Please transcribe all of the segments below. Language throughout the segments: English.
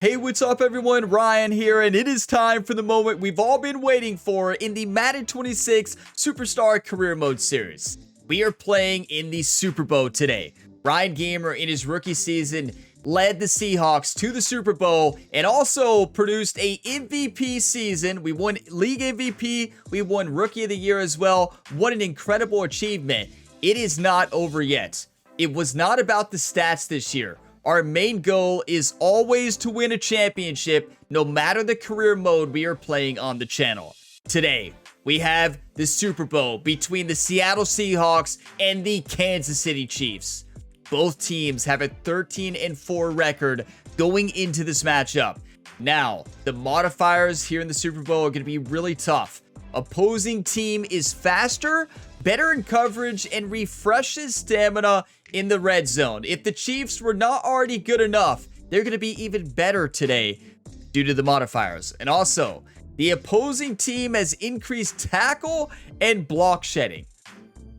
Hey, what's up everyone? Ryan here, and it is time for the moment we've all been waiting for in the Madden 26 Superstar Career Mode series. We are playing in the Super Bowl today. Ryan Gamer, in his rookie season, led the Seahawks to the Super Bowl and also produced a MVP season. We won League MVP, we won Rookie of the Year as well. What an incredible achievement. It is not over yet. It was not about the stats this year. Our main goal is always to win a championship, no matter the career mode we are playing on the channel. Today, we have the Super Bowl between the Seattle Seahawks and the Kansas City Chiefs. Both teams have a 13-4 record going into this matchup. Now, the modifiers here in the Super Bowl are going to be really tough. Opposing team is faster, better in coverage, and refreshes stamina in the red zone. If the Chiefs were not already good enough, they're going to be even better today due to the modifiers. And also, the opposing team has increased tackle and block shedding.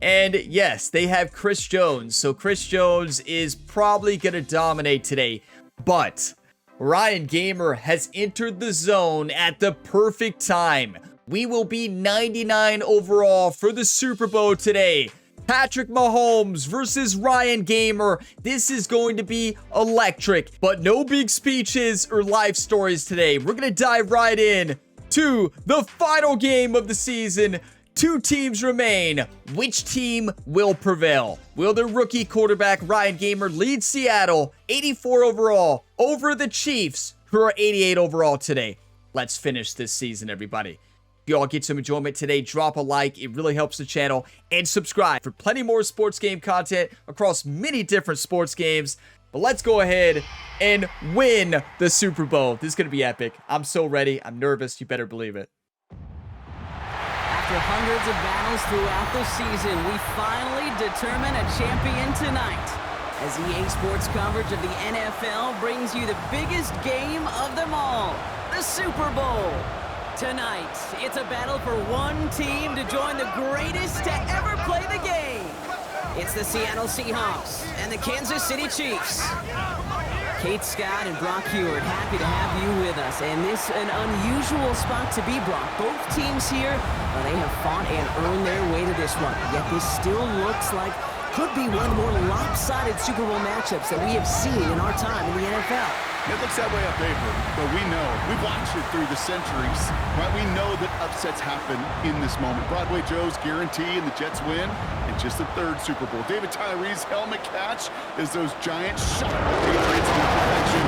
And yes, they have Chris Jones, so Chris Jones is probably going to dominate today. But Ryan Gamer has entered the zone at the perfect time. We will be 99 overall for the Super Bowl today. Patrick Mahomes versus Ryan Gamer. This is going to be electric, but no big speeches or life stories today. We're going to dive right in to the final game of the season. Two teams remain. Which team will prevail? Will the rookie quarterback Ryan Gamer lead Seattle 84 overall over the Chiefs, who are 88 overall today? Let's finish this season, everybody. If you all get some enjoyment today, drop a like. It really helps the channel. And subscribe for plenty more sports game content across many different sports games. But let's go ahead and win the Super Bowl. This is going to be epic. I'm so ready. I'm nervous. You better believe it. After hundreds of battles throughout the season, we finally determine a champion tonight. As EA Sports coverage of the NFL brings you the biggest game of them all, the Super Bowl. Tonight, it's a battle for one team to join the greatest to ever play the game. It's the Seattle Seahawks and the Kansas City Chiefs. Kate Scott and Brock Heward, happy to have you with us. And this an unusual spot to be, Brock. Both teams here, well, they have fought and earned their way to this one. Yet this still looks like could be one of the more lopsided Super Bowl matchups that we have seen in our time in the NFL. It looks that way on paper, but we know, we've watched it through the centuries, right? We know that upsets happen in this moment. Broadway Joe's guarantee and the Jets win, and just the third Super Bowl. David Tyree's helmet catch is those giant shot Patriots in perfection.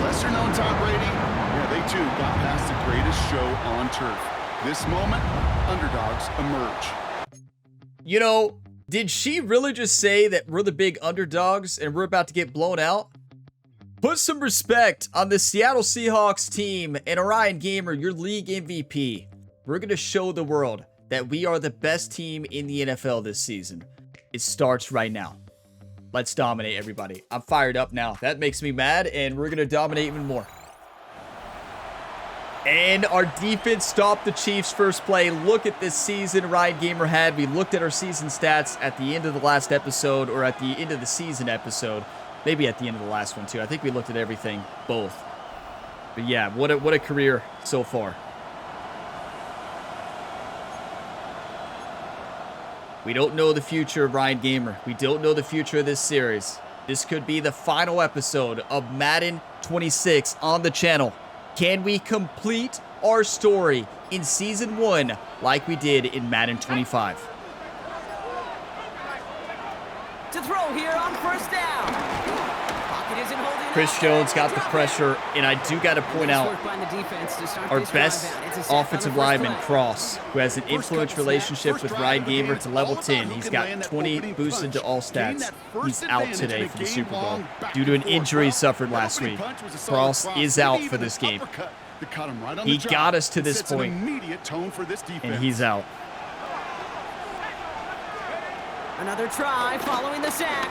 Lesser known Tom Brady, yeah, they too got past the greatest show on turf. This moment, underdogs emerge. You know, did she really just say that we're the big underdogs and we're about to get blown out? Put some respect on the Seattle Seahawks team and Ryan Gamer, your league MVP. We're going to show the world that we are the best team in the NFL this season. It starts right now. Let's dominate, everybody. I'm fired up now. That makes me mad, and we're going to dominate even more. And our defense stopped the Chiefs' first play. Look at this season Ryan Gamer had. We looked at our season stats at the end of the last episode, or at the end of the season episode. Maybe at the end of the last one, too. I think we looked at everything, both. But yeah, what a career so far. We don't know the future of Ryan Gamer. We don't know the future of this series. This could be the final episode of Madden 26 on the channel. Can we complete our story in Season 1 like we did in Madden 25? To throw here on first down. Chris Jones got the pressure, and I do got to point out our best offensive lineman, Cross, who has an influence relationship with Ryan Gamer to level 10. He's got 20 boosted to all stats. He's out today for the Super Bowl due to an injury he suffered last week. Cross is out for this game. He got us to this point, and he's out. Another try following the sack.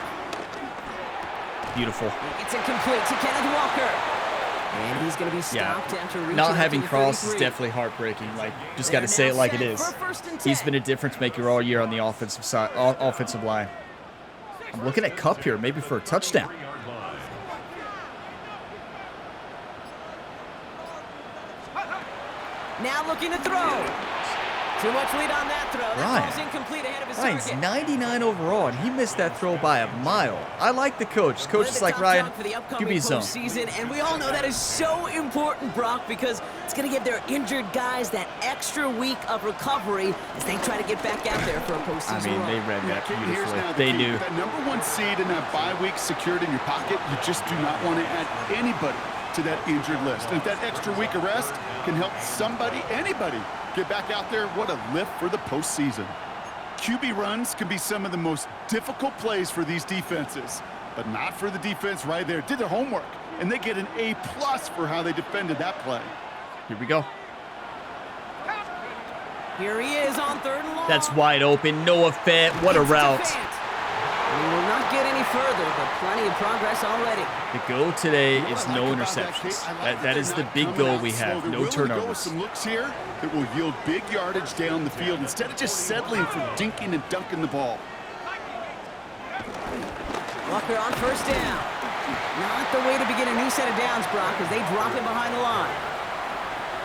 Beautiful. It's incomplete to Kenneth Walker. And he's going to be stopped after reaching not having Cross is definitely heartbreaking. Like, just got to say it like it is. He's been a difference maker all year on the offensive side, offensive line. I'm looking at Cup here, maybe for a touchdown. Now looking to throw. Too much lead on that throw. That throws incomplete ahead of his Ryan's target. 99 overall, and he missed that throw by a mile. I like the coach. Coach is like, Ryan, QB zone. Season, and we all know that is so important, Brock, because it's going to give their injured guys that extra week of recovery as they try to get back out there for a postseason I mean, they read that beautifully. They knew. That #1 seed and that bye week secured in your pocket, you just do not want to add anybody to that injured list. And if that extra week of rest can help somebody, anybody, get back out there, what a lift for the postseason. QB runs can be some of the most difficult plays for these defenses, but not for the defense right there. Did their homework, and they get an A+ for how they defended that play. Here we go. Here he is on 3rd and long. That's wide open. Noah Fant. What a route. We will not get any further, but plenty of progress already. The goal today is no interceptions. That is the big goal we have. No turnovers. Go with some looks here that will yield big yardage down the field instead of just settling for dinking and dunking the ball. Walker on 1st down. Not the way to begin a new set of downs, Brock, as they drop him behind the line.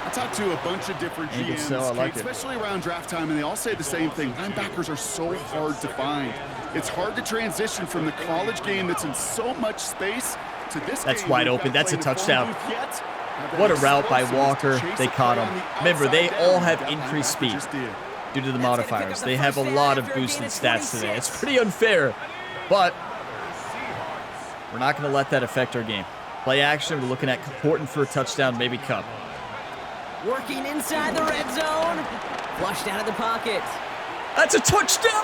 I talked to a bunch of different GMs, especially around draft time, and they all say the same thing. Linebackers are so hard to find. It's hard to transition from the college game that's in so much space to this That's game wide open. That's a touchdown. What a route by Walker. They caught him. Remember, they all have increased speed due to the modifiers. They have a lot of boosted stats today. It's pretty unfair, but we're not going to let that affect our game. Play action. We're looking at Horton for a touchdown, maybe Cup. Working inside the red zone. Flushed out of the pocket. That's a touchdown!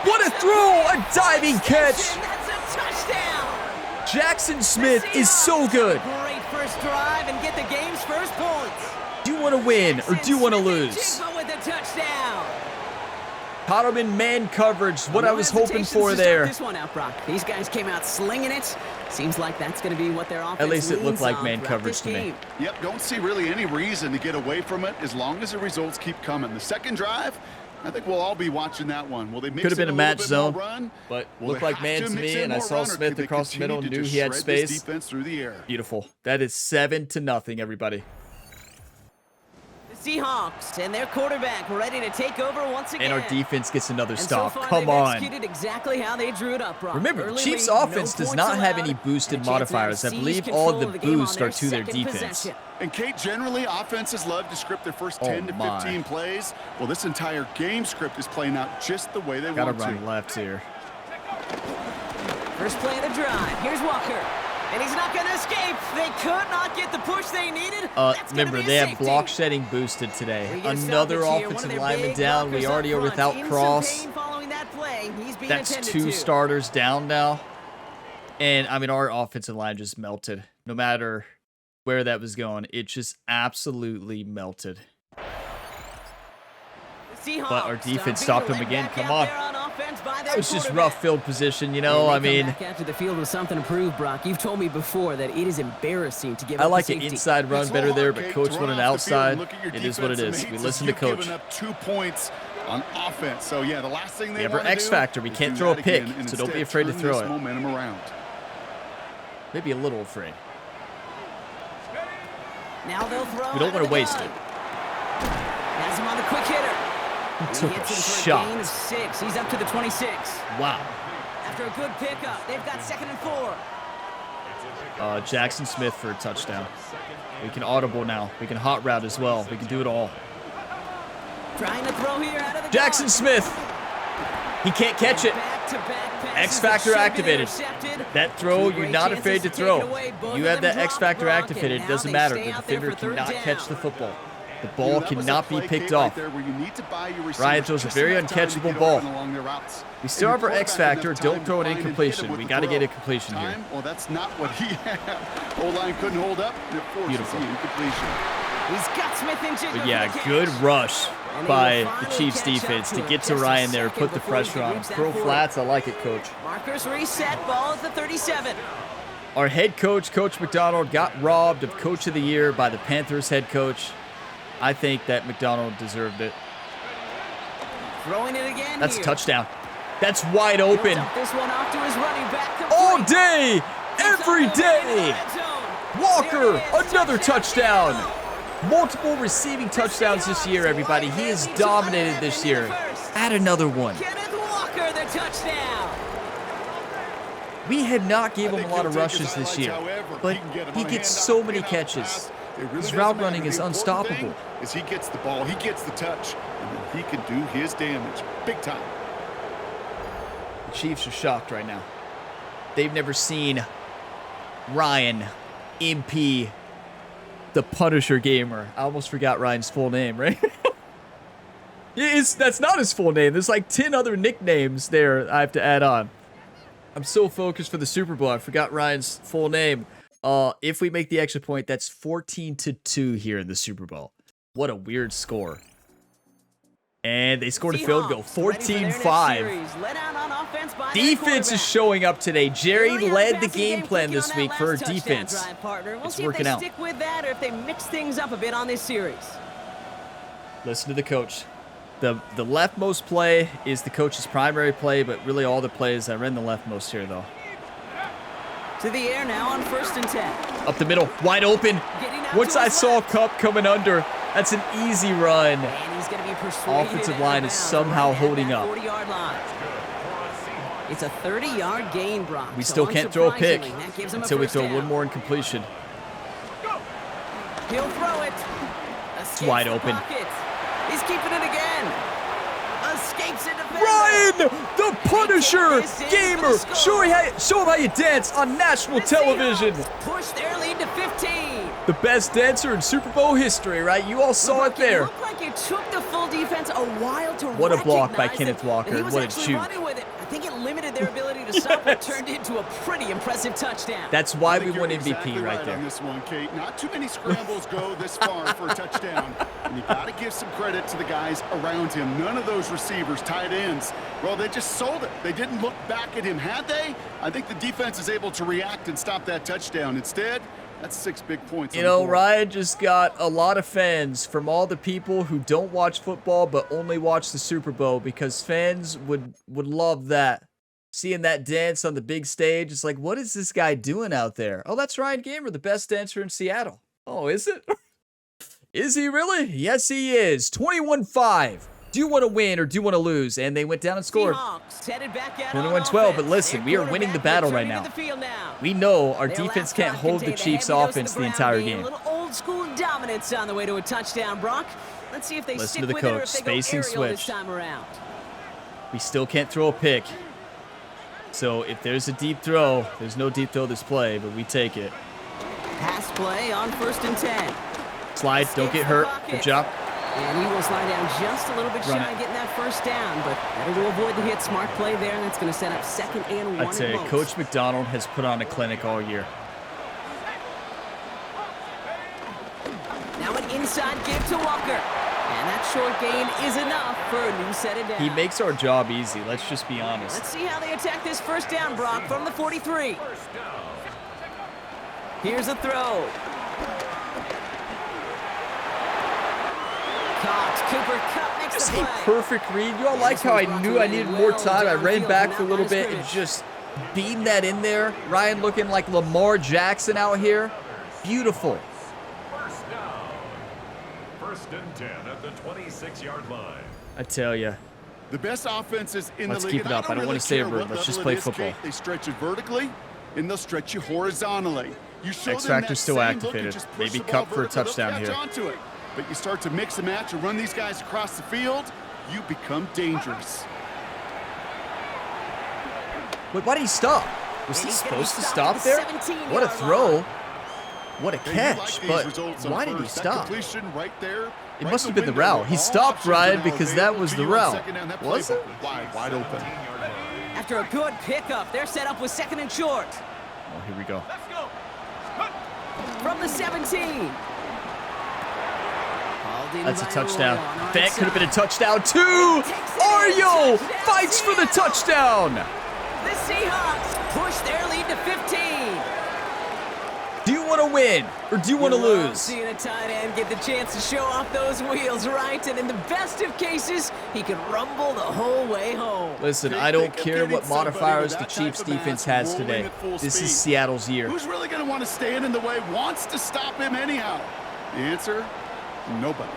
What a throw! A diving catch! That's a touchdown! Jackson Smith is so good. Great first drive and get the game's first points. Do you want to win or do you want to lose? With a touchdown. Caught him in man coverage. What I was hoping for there. This one out, Brock. These guys came out slinging it. Seems like that's going to be what their offense At least it looked like leans man on coverage throughout to me. this game. Yep, don't see really any reason to get away from it as long as the results keep coming. The second drive, I think we'll all be watching that one. Will they mix Could have been in a little match bit zone, more run? but Will looked they like have man to to mix me, in and I more saw run, or Smith could they across the middle and continue knew to he had just shred this space. defense through the air? Beautiful. That is 7-0, everybody. Seahawks and their quarterback ready to take over once again. And our defense gets another And stop. so far, Come they've on. executed exactly how they drew it up, Brock. Remember, the Early Chiefs' lead, offense no does points not have allowed, any boosted and a chance to modifiers. I seize believe all control the of the game boosts on their are to their second defense. possession. And Kate, generally, offenses love to script their first 10 to 15 plays. Well, this entire game script is playing out just the way they Gotta want to. run left here. First play of the drive. Here's Walker. And he's not going to escape. They could not get the push they needed. Remember, they have block shedding boosted today. Another offensive lineman down. We already are without Cross. That's 2 starters down now. And, I mean, our offensive line just melted. No matter where that was going, it just absolutely melted. But our defense stopped him again. Come on. That was just rough field position, you know. I mean, back after the field with something to prove, Brock. You've told me before that it is embarrassing to give I up like the an safety. inside run better there, but coach went an outside. It is what it is. We listen to coach. Giving up 2 points on offense. So yeah, the last thing they have our want to X do factor. We is can't do throw a that pick, again and so don't be instead afraid to turn throw this it. momentum around. Maybe a little afraid. Now they'll throw. We don't want to waste it. Has him on the quick hitter. He took a hits him for shot. a gain of 6. He's up to the 26. Wow. After a good pickup, they've got 2nd and 4. Jackson Smith for a touchdown. We can audible now. We can hot route as well. We can do it all. Trying to throw here out of the Jackson gun. Smith. He can't catch it. Back-to-back passes X factor that should be activated. intercepted. That throw, Two you're great not chances afraid to to throw. take it away. Both You of have them that X drop, factor Brock, activated. and It now doesn't they matter. stay The out there defender for 3rd cannot down. catch the football. The ball That was a cannot be play, picked Kate, off. right there where you need to buy your Ryan throws a receivers very just enough time to uncatchable get ball. open along their routes. We still have our And X your quarterback factor. enough Don't time throw to an find and hit him incompletion. with We the got to get throw. a completion here. Time? Well, that's not what he had. O-line couldn't hold up, and it forces Beautiful. the incompletion. He's got Smith in jitter But for yeah, the catch. good rush And he by will the finally Chiefs catch up defense to him. get to Just a Ryan there, second put the before he pressure on him. reach that Throw 40. flats. I like it, coach. Markers reset. Ball at the 37. Our head coach, Coach McDonald, got robbed of Coach of the Year by the Panthers head coach. I think that McDonald deserved it. Throwing it again. That's a here. touchdown. That's wide open. Dump this one off to his running back. All Complete. day, every day. Walker, another touchdown. Multiple receiving touchdowns this year, everybody. He has dominated this year. Add another one. Kenneth Walker, the touchdown. We had not gave him a lot of rushes this year, but he gets so many catches. His route running is unstoppable. As he gets the ball, he gets the touch, and then he can do his damage big time. The Chiefs are shocked right now. They've never seen Ryan MP, the Punisher Gamer. I almost forgot Ryan's full name, right? That's not his full name. There's like 10 other nicknames there I have to add on. I'm so focused for the Super Bowl, I forgot Ryan's full name. If we make the extra point, that's 14-2 here in the Super Bowl. What a weird score. And they scored a field goal, 14-5. Defense is showing up today. Jerry led the game plan this week for our defense. It's working out. Stick with that, or if they mix things up a bit on this series. Listen to the coach. The leftmost play is the coach's primary play, but really all the plays, I ran the leftmost here, though. To the air now on 1st and 10. Up the middle, wide open. Once I saw Cup coming under, that's an easy run. And he's going to be persuaded. Offensive line is somehow holding up. 40-yard line. It's a 30-yard gain, Brock. We still can't throw a pick until we throw down. one more incompletion. He'll throw it. It's wide open. Pocket. He's keeping it again. Escapes it. Ryan, the Punisher Gamer. Show him how you dance on national television. Push their lead to 15. The best dancer in Super Bowl history, right? You all saw it there. It looked like it took the full defense a while to What a block by recognize Kenneth Walker. and he was What a actually shoot. running with it. I think it limited their ability to stop what turned into a pretty impressive touchdown. That's why we won MVP exactly right there. On this one, Kate. Not too many scrambles go this far for a touchdown. And you got to give some credit to the guys around him. None of those receivers, tight ends, well, they just sold it. They didn't look back at him. Had they? I think the defense is able to react and stop that touchdown. Instead, that's 6 big points. You know, Ryan just got a lot of fans from all the people who don't watch football but only watch the Super Bowl, because fans would love that. Seeing that dance on the big stage, it's like, what is this guy doing out there? Oh, that's Ryan Gamer, the best dancer in Seattle. Oh, is it? Is he really? Yes, he is. 21-5. Do you want to win or do you want to lose? And they went down and scored. 21-12, but listen, we are winning the battle right now. We know our defense can't hold the Chiefs' offense the entire game. A little old school dominance on the way to a touchdown, Brock. Let's see if they Listen stick to the with it or coach. if they Spacing go aerial switch. this time around. We still can't throw a pick. So if there's a deep throw, there's no deep throw this play, but we take it. Pass play on 1st and 10. Slide, don't get hurt. Good job. And he will slide down just a little bit shy of getting that first down, but better to avoid the hit. Smart play there, and that's going to set up 2nd and 1. I'd say Coach McDonald has put on a clinic all year. Now an inside give to Walker. And that short gain is enough for a new set of downs. He makes our job easy. Let's just be honest. Let's see how they attack this first down, Brock, from the 43. Here's a throw. Caught. Cooper Kupp makes Just the a play. perfect read. You all like how I knew I needed more time. I ran back for a little bit and just beamed that in there. Ryan looking like Lamar Jackson out here. Beautiful. First and 10 at the 26-yard line. I tell you. The best offenses in Let's the league. keep it up. I don't want to say a word. Let's just play football. They stretch it vertically, and they'll stretch you horizontally. You show X them that factor still same look activated. and just push Maybe the ball Cup for a vertical, they'll touchdown catch here. onto it. But you start to mix and match and run these guys across the field, you become dangerous. Wait, why did he stop? Was he supposed to stop there? What a throw. What a catch. But why did he stop? Right there, It must have been the route. He stopped, Ryan, because that was the route. Was it? Wide open. After a good pickup, they're set up with 2nd and short. Oh, here we go. From the 17. That's a touchdown. That could have been a touchdown, too. Ario fights for the touchdown. The Seahawks push their lead to 15. Do you want to win or do you want to lose? Seeing a tight end get the chance to show off those wheels, right? And in the best of cases, he could rumble the whole way home. Listen, I don't care what modifiers the Chiefs defense has today. This is Seattle's year. Who's really going to want to stand in the way, wants to stop him anyhow? The answer, Nobody.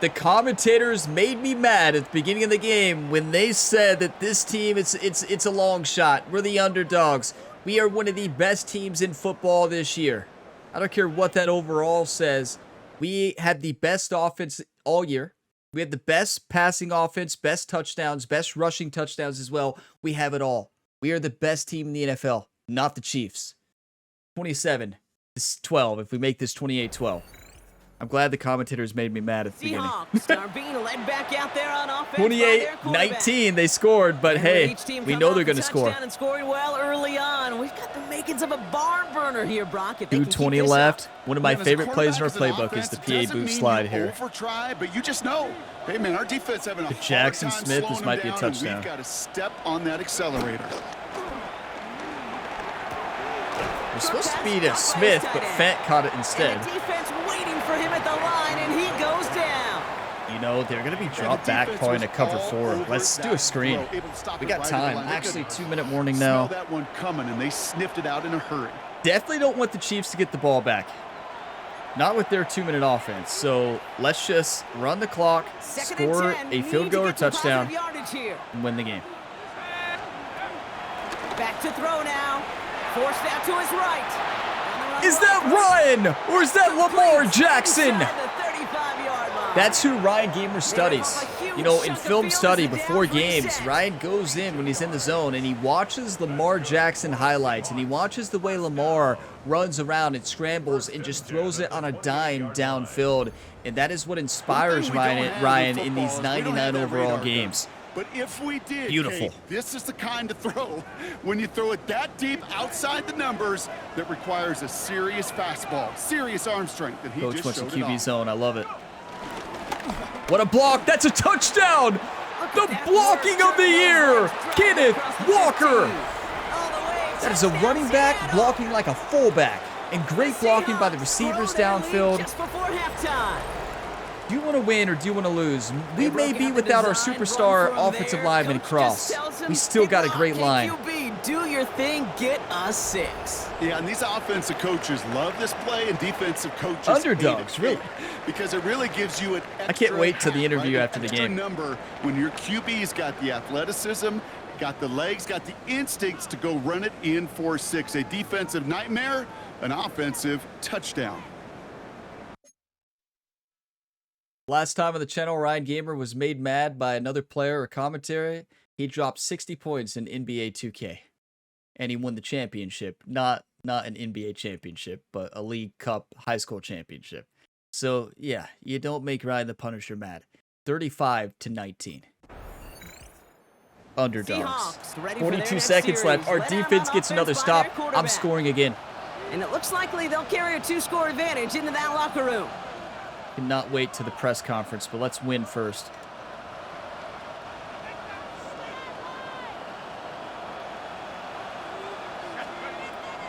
The commentators made me mad at the beginning of the game when they said that this team, it's a long shot. We're the underdogs. We are one of the best teams in football this year. I don't care what that overall says. We had the best offense all year. We had the best passing offense, best touchdowns, best rushing touchdowns as well. We have it all. We are the best team in the NFL, not the Chiefs. 27-12 if we make this 28-12. I'm glad the commentators made me mad at the beginning. Seahawks are being led back out there on offense by their quarterback. 28-19, they scored, but hey, we know they're going to score. And scoring well early on. We've got the makings of a barn burner here, Brock. 2:20 left. One of my favorite plays in our playbook is the PA boot slide here. Overtry, but you just know, hey man, our defense having a Jackson Smith, this might be a touchdown. We've got to step on that accelerator. We're supposed to be to Smith, but Fant caught it instead. And the defense waiting for him at the line, and he goes down. You know, they're going to be dropped back probably in a cover 4. Let's do a screen. We got time. Actually, 2-minute warning now. That one coming, and they sniffed it out in a hurry. Definitely don't want the Chiefs to get the ball back. Not with their 2-minute offense. So let's just run the clock, score a field goal or touchdown, and win the game. Back to throw now. Forced out to his right. Is that Ryan or is that Lamar Jackson? That's who Ryan Gamer studies. You know, in film study before games, Ryan goes in when he's in the zone and he watches Lamar Jackson highlights and he watches the way Lamar runs around and scrambles and just throws it on a dime downfield. And that is what inspires Ryan in these 99 overall games. But if we did, beautiful. Kate, this is the kind of throw, when you throw it that deep outside the numbers, that requires a serious fastball, serious arm strength. And he Coach just wants a showed it QB off. zone. I love it. What a block. That's a touchdown. The blocking of the year. Kenneth Walker. That is a running back blocking like a fullback. And great blocking by the receivers downfield. Just before halftime. Do you want to win or do you want to lose? We may be without our superstar offensive lineman Cross. We still got a great line. Do your thing, get us 6. Yeah, and these offensive coaches love this play, and defensive coaches underdogs, hate it, really, because it really gives you an extra, I can't wait till the interview after the game. Number when your QB's got the athleticism, got the legs, got the instincts to go run it in for 6. A defensive nightmare, an offensive touchdown. Last time on the channel, Ryan Gamer was made mad by another player or commentary. He dropped 60 points in NBA 2K. And he won the championship. Not an NBA championship, but a League Cup high school championship. So, yeah, you don't make Ryan the Punisher mad. 35-19. Underdogs. 42 seconds left. Our defense gets another stop. I'm scoring again. And it looks likely they'll carry a 2-score advantage into that locker room. Cannot wait to the press conference, but let's win first.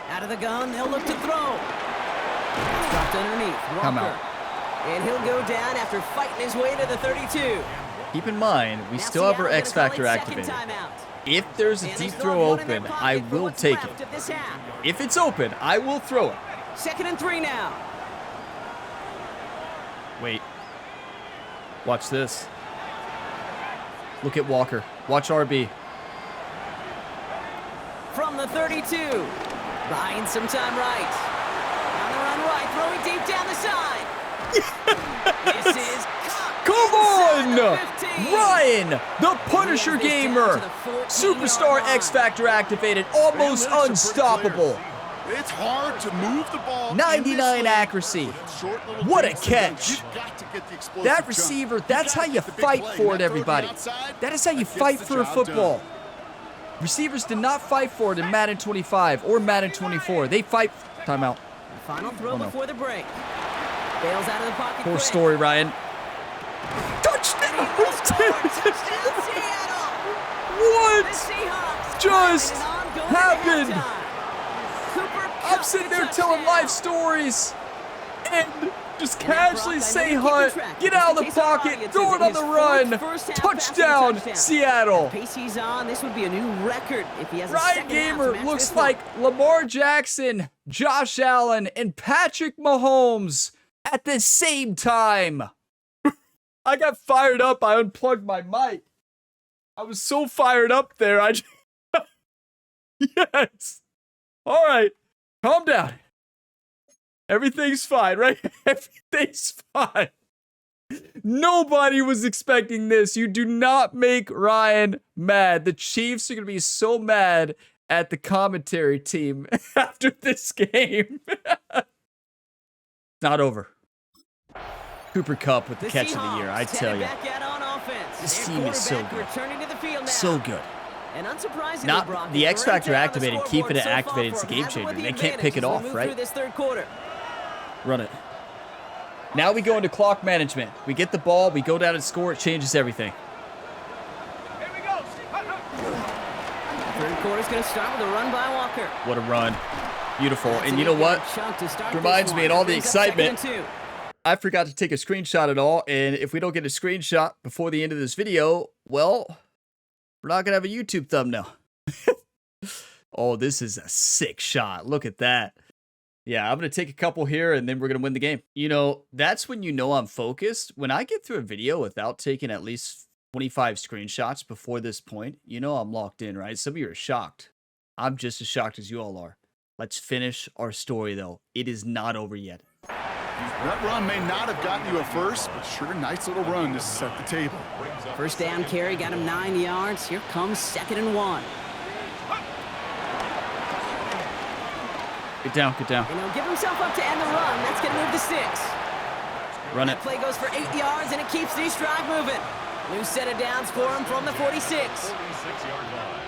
Out of the gun, they'll look to throw. Dropped underneath. Walker. Come out. And he'll go down after fighting his way to the 32. Keep in mind, we still have our X Factor activated. If there's a deep throw open, I will take it. If it's open, I will throw it. 2nd and 3 now. Wait. Watch this. Look at Walker. Watch RB. From the 32. Buying some time right. On the run right. Throwing deep down the side. This is come on! Ryan, the Punisher Gamer. Superstar X Factor activated. Almost unstoppable. It's hard to move the ball. 99 accuracy. What a catch. That receiver, that's how you fight for it, everybody. That is how you fight for a football. Receivers did not fight for it in Madden 25 or Madden 24. They fight. Timeout. Final throw before the break. Bails out of the pocket. Poor story, Ryan. Touchdown! What just happened? I'm sitting there telling life stories and just casually say, Hunt, get out of the pocket, throw it on the run, touchdown, Seattle. Pace he's on, this would be a new record if he has a Ryan Gamer looks like Lamar Jackson, Josh Allen, and Patrick Mahomes at the same time. I got fired up. I unplugged my mic. I was so fired up there. I just... Yes. All right. Calm down. Everything's fine, right? Everything's fine. Nobody was expecting this. You do not make Ryan mad. The Chiefs are going to be so mad at the commentary team after this game. Not over. Cooper Kupp with the catch of the year, I tell you. This team is so good. So good. And unsurprisingly, Not Brock, the X Factor down activated, the keeping it scoreboard so activated, it's a far game for changer. having They the can't pick it advantage as we off, move right? through this third quarter. Run it. Now we go into clock management. We get the ball, we go down and score, it changes everything. Third quarter's going to start with a run by Walker. What a run. Beautiful. That's And a you know good what? chunk to start Reminds this me one. of all the Brings up second excitement. and 2. I forgot to take a screenshot at all, and if we don't get a screenshot before the end of this video, well, we're not going to have a YouTube thumbnail. Oh, this is a sick shot. Look at that. Yeah, I'm going to take a couple here, and then we're going to win the game. You know, that's when you know I'm focused. When I get through a video without taking at least 25 screenshots before this point, you know I'm locked in, right? Some of you are shocked. I'm just as shocked as you all are. Let's finish our story, though. It is not over yet. That run may not have gotten you a first, but sure, nice little run to set the table. First down carry got him 9 yards. Here comes 2nd and 1. Get down, get down. And he'll give himself up to end the run. That's going to move to 6. Run That it. play goes for 8 yards, and it keeps the drive moving. New set of downs for him from the 46. 46-yard line.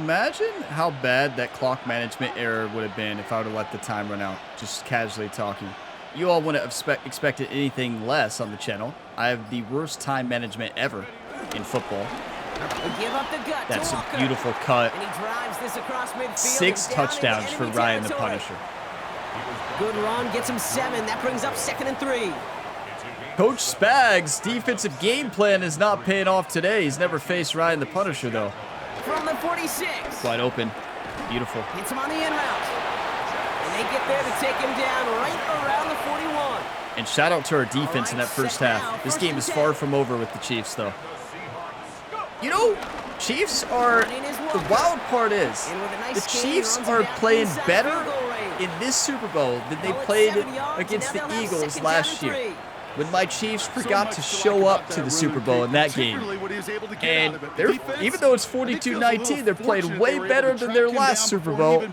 Imagine how bad that clock management error would have been if I would have let the time run out, just casually talking. You all wouldn't have expected anything less on the channel. I have the worst time management ever in football. They give up the gut That's to a Walker. beautiful cut. And he drives this across midfield. 6 and down touchdowns into for enemy Ryan the territory. Punisher. Good run, gets him 7. That brings up 2nd and 3. Coach Spags' defensive game plan is not paying off today. He's never faced Ryan the Punisher, though. From the 46. Wide open. Beautiful. Hits him on the in route. And they get there to take him down right around the 41. And shout out to our defense in that first half. This game is far from over with the Chiefs, though. You know, Chiefs are... The wild part is, the Chiefs are playing better in this Super Bowl than they played against the Eagles last year, when my Chiefs forgot to show up to the Super Bowl in that game. And they're, even though it's 42-19, they're playing way better than their last Super Bowl.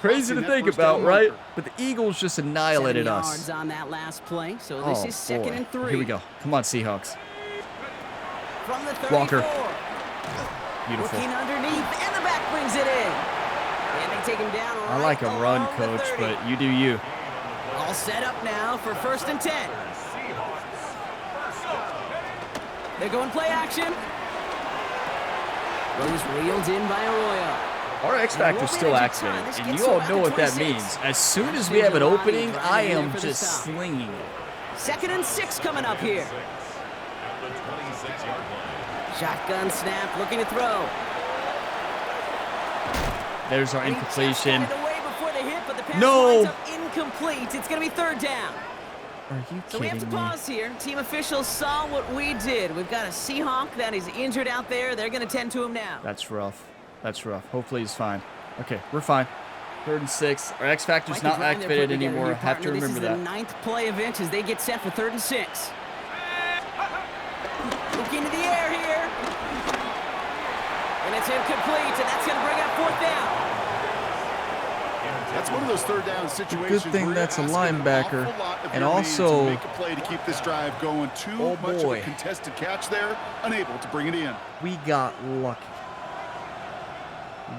Crazy to think about, right? But the Eagles just annihilated us. On that last play, so this is 2nd and 3. Here we go. Come on, Seahawks. From the 34. Walker. Beautiful. Looking underneath, and the back brings it in. And they take him down I like a run, along the coach, 30. but you do you. All set up now for 1st and 10. They're going play action. Goes reeled in by Arroyo. Our X Factor's still activated, and you all know what that means. As soon as we have an opening, I am just slinging it. 2nd and 6 coming up here. Shotgun snap, looking to throw. There's our incompletion. No! No! Incomplete. It's going to be 3rd down. Are you So we have to kidding me? pause here. Team officials saw what we did. We've got a Seahawk that is injured out there. They're going to tend to him now. That's rough. That's rough. Hopefully he's fine. Okay, we're fine. 3rd and 6. Our X Factor's not activated anymore. Have to remember that. This is the 9th play of inch as they get set for 3rd and 6. Looking into the air here. And it's incomplete, and that's going to bring up 4th down. That's one of those 3rd down situations. Good thing where that's a you're asking an linebacker, awful lot of and your man also- to make a play to keep this drive going. Too Oh, much of boy. a contested catch there, unable to bring it in. We got lucky.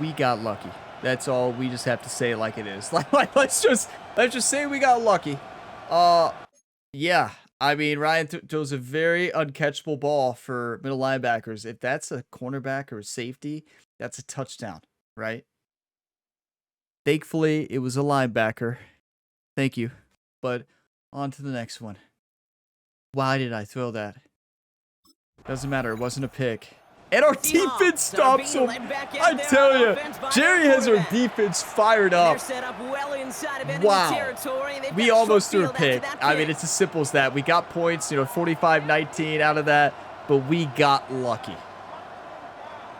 We got lucky. That's all. We just have to say it like it is. Let's just say we got lucky. Yeah. I mean, Ryan throws a very uncatchable ball for middle linebackers. If that's a cornerback or a safety, that's a touchdown, right? Thankfully, it was a linebacker. Thank you. But on to the next one. Why did I throw that? Doesn't matter. It wasn't a pick. And our Seahawks defense stops are being him. led back out I there tell on you, offense by Jerry their has our quarterback. defense fired They're up. set up well inside of enemy Wow. territory. They've We got a almost short threw a field after pick. that I mean, pick. it's as simple as that. We got points, 45-19 out of that, but we got lucky.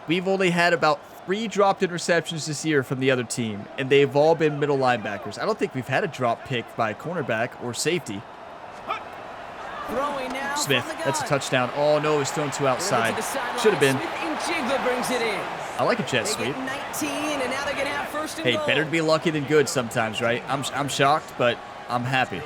We've only had about 3 dropped interceptions this year from the other team, and they've all been middle linebackers. I don't think we've had a drop pick by a cornerback or safety. Throwing now Smith, from the that's a gun. touchdown. Oh, no, it's thrown too outside. To the sideline. Should have been. Smith and Jigba brings it in. I like a jet They sweep. get 19, and now they're going to have first and Hey, goal. better to be lucky than good sometimes, right? I'm shocked, but I'm happy.